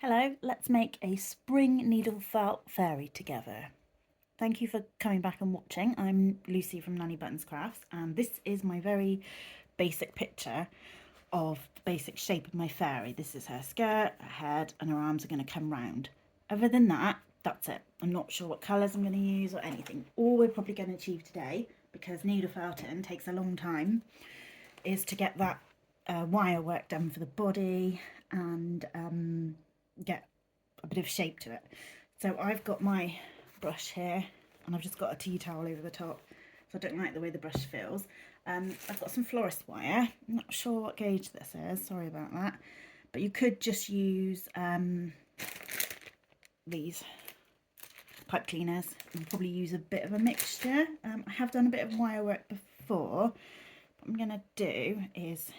Hello, let's make a spring needle felt fairy together. Thank you for coming back and watching. I'm Lucy from Nanny Buttons Crafts, and this is my very basic picture of the basic shape of my fairy. This is her skirt, her head, and her arms are going to come round. Other than that, that's it. I'm not sure what colours I'm going to use or anything. All we're probably going to achieve today, because needle felting takes a long time, is to get that wire work done for the body and get a bit of shape to it. So I've got my brush here and I've just got a tea towel over the top, so I don't like the way the brush feels. I've got some florist wire. I'm not sure what gauge this is, sorry about that, but you could just use these pipe cleaners and probably use a bit of a mixture. I have done a bit of wire work before. What I'm gonna do is,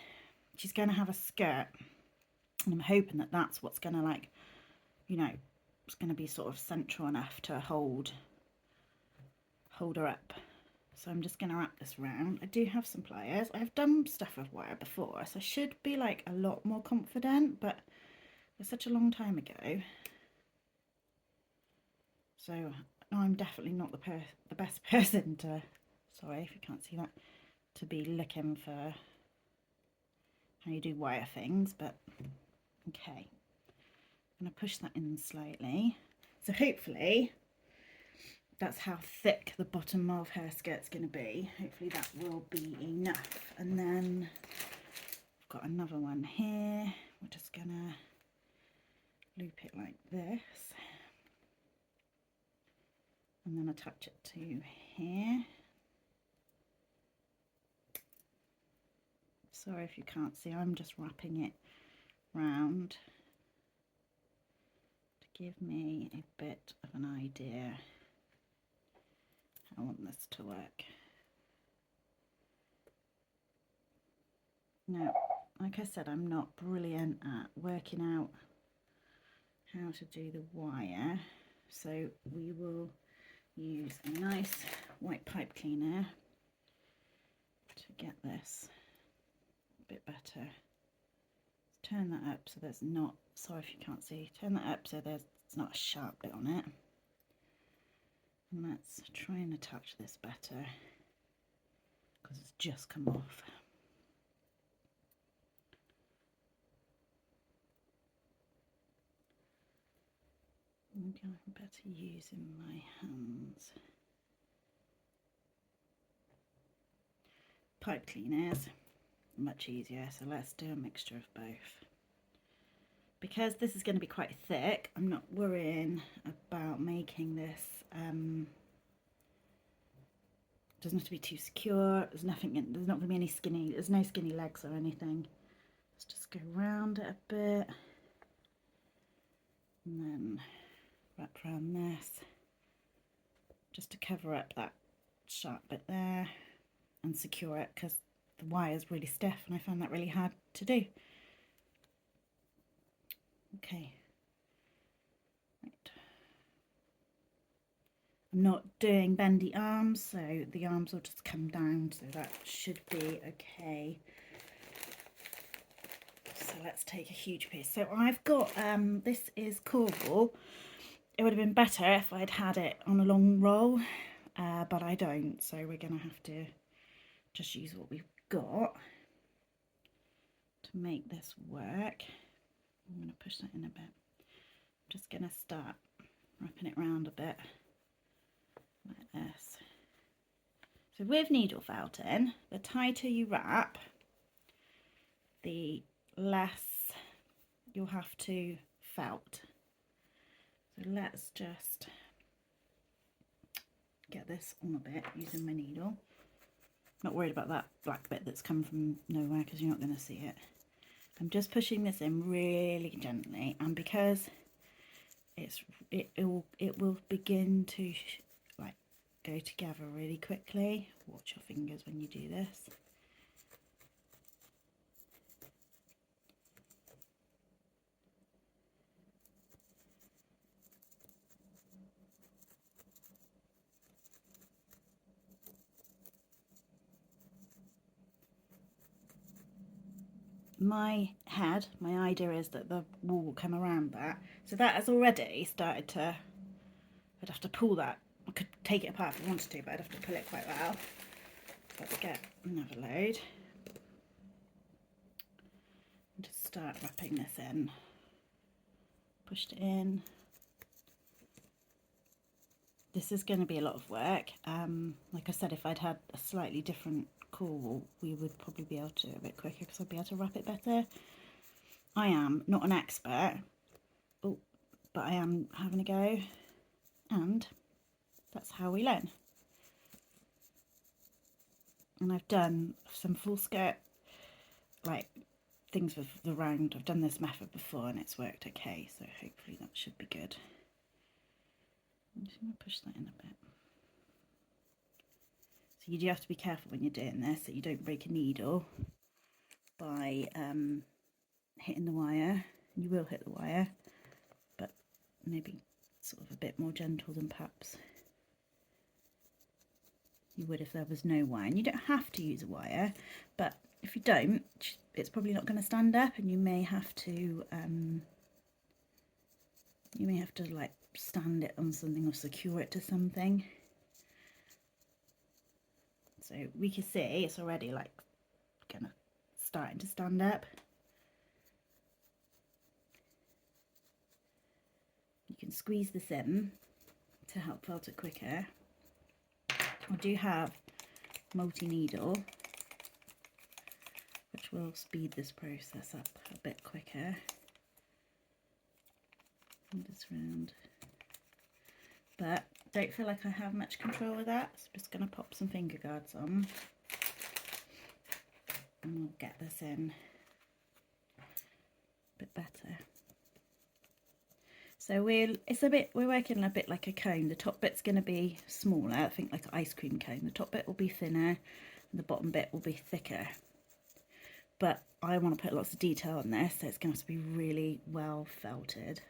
she's gonna have a skirt and I'm hoping that that's what's gonna, like, you know, it's going to be sort of central enough to hold her up. So I'm just going to wrap this round. I do have some pliers. I've done stuff with wire before, so I should be like a lot more confident, but it was such a long time ago. So I'm definitely not the best person to, sorry if you can't see that, to be looking for how you do wire things, but okay. I'm going to push that in slightly. So hopefully that's how thick the bottom of her skirt's going to be. Hopefully that will be enough. And then I've got another one here. We're just going to loop it like this. And then attach it to here. Sorry if you can't see, I'm just wrapping it round to give me a bit of an idea how I want this to work. Now, like I said, I'm not brilliant at working out how to do the wire, so we will use a nice white pipe cleaner to get this a bit better. Let's turn that up so there's not, sorry if you can't see, turn that up so there's not a sharp bit on it. And let's try and attach this better because it's just come off. Maybe I'm better using my hands. Pipe cleaners, much easier, so let's do a mixture of both. Because this is going to be quite thick, I'm not worrying about making this, doesn't have to be too secure, there's not going to be any skinny, there's no skinny legs or anything. Let's just go around it a bit, and then wrap around this, just to cover up that sharp bit there, and secure it, because the wire is really stiff and I found that really hard to do. Okay. Right. I'm not doing bendy arms, so the arms will just come down, so that should be okay. So let's take a huge piece. So I've got, this is corbel. It would have been better if I'd had it on a long roll, but I don't, so we're going to have to just use what we've got to make this work. I'm going to push that in a bit. I'm just going to start wrapping it around a bit like this. So with needle felting, the tighter you wrap, the less you'll have to felt. So let's just get this on a bit using my needle. Not worried about that black bit that's come from nowhere because you're not going to see it. I'm just pushing this in really gently, and because it will begin to like go together really quickly. Watch your fingers when you do this. my idea is that the wool will come around that. So that has already started to, I'd have to pull that. I could take it apart if I wanted to, but I'd have to pull it quite well. Let's get another load. And just start wrapping this in. Pushed it in. This is going to be a lot of work. Like I said, if I'd had a slightly different core wool, we would probably be able to do it a bit quicker because I'd be able to wrap it better. I am not an expert, but I am having a go, and that's how we learn. And I've done some full skirt, like things with the round. I've done this method before and it's worked okay, so hopefully that should be good. I'm just going to push that in a bit. So you do have to be careful when you're doing this that you don't break a needle by hitting the wire. You will hit the wire, but maybe sort of a bit more gentle than perhaps you would if there was no wire. And you don't have to use a wire, but if you don't, it's probably not going to stand up, and you may have to like stand it on something or secure it to something. So we can see it's already like kind of starting to stand up. You can squeeze this in to help felt it quicker. I do have multi-needle, which will speed this process up a bit quicker. And this round, but don't feel like I have much control with that, so I'm just going to pop some finger guards on and we'll get this in a bit better. So we're working a bit like a cone. The top bit's going to be smaller, I think like an ice cream cone. The top bit will be thinner and the bottom bit will be thicker. But I want to put lots of detail on this, so it's going to have to be really well felted.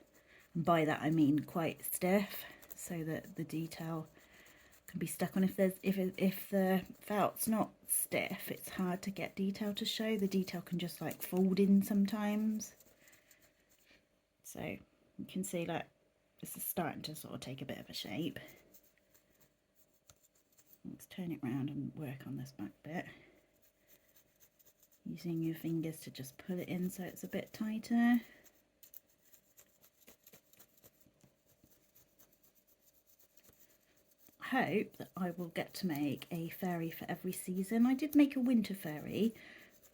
And by that I mean quite stiff, so that the detail can be stuck on. If the felt's not stiff, it's hard to get detail to show. The detail can just like fold in sometimes. So you can see that this is starting to sort of take a bit of a shape. Let's turn it round and work on this back bit. Using your fingers to just pull it in so it's a bit tighter. I hope that I will get to make a fairy for every season. I did make a winter fairy,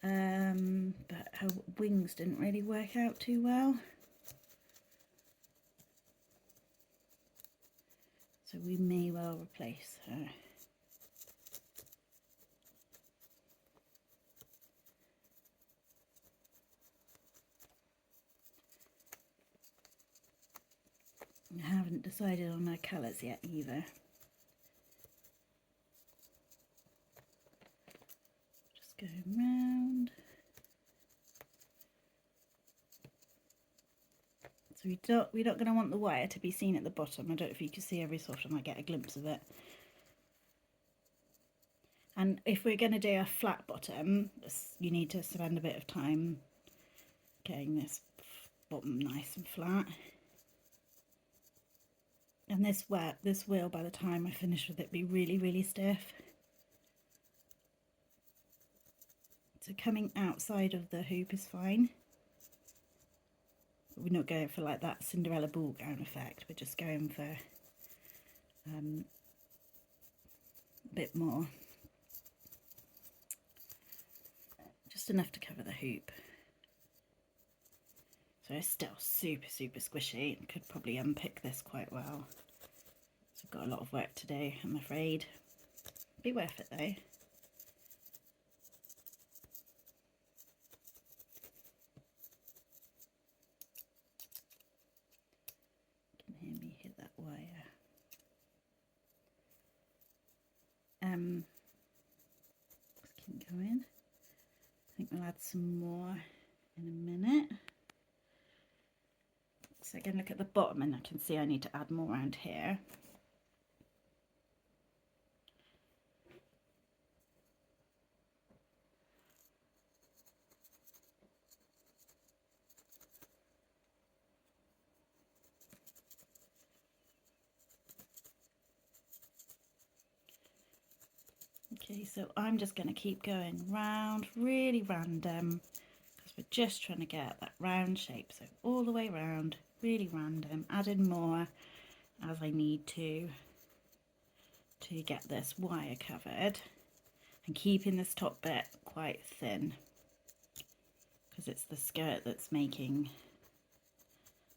but her wings didn't really work out too well. So we may well replace her. I haven't decided on her colours yet either. Just going round. So we're not going to want the wire to be seen at the bottom. I don't know if you can see every so often I get a glimpse of it. And if we're going to do a flat bottom, you need to spend a bit of time getting this bottom nice and flat. And this will, by the time I finish with it, be really, really stiff. So coming outside of the hoop is fine. But we're not going for like that Cinderella ball gown effect. We're just going for a bit more. Just enough to cover the hoop. So it's still super, super squishy. Could probably unpick this quite well. So I've got a lot of work to do, I'm afraid. Be worth it though. You can hear me hit that wire. Let's keep going. I think we'll add some more in a minute. So again, look at the bottom and I can see I need to add more around here. Okay, so I'm just going to keep going round, really random, because we're just trying to get that round shape. So all the way round, really random, adding more as I need to get this wire covered, and keeping this top bit quite thin because it's the skirt that's making,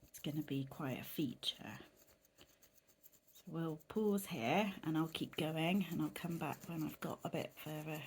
it's going to be quite a feature. So we'll pause here and I'll keep going, and I'll come back when I've got a bit further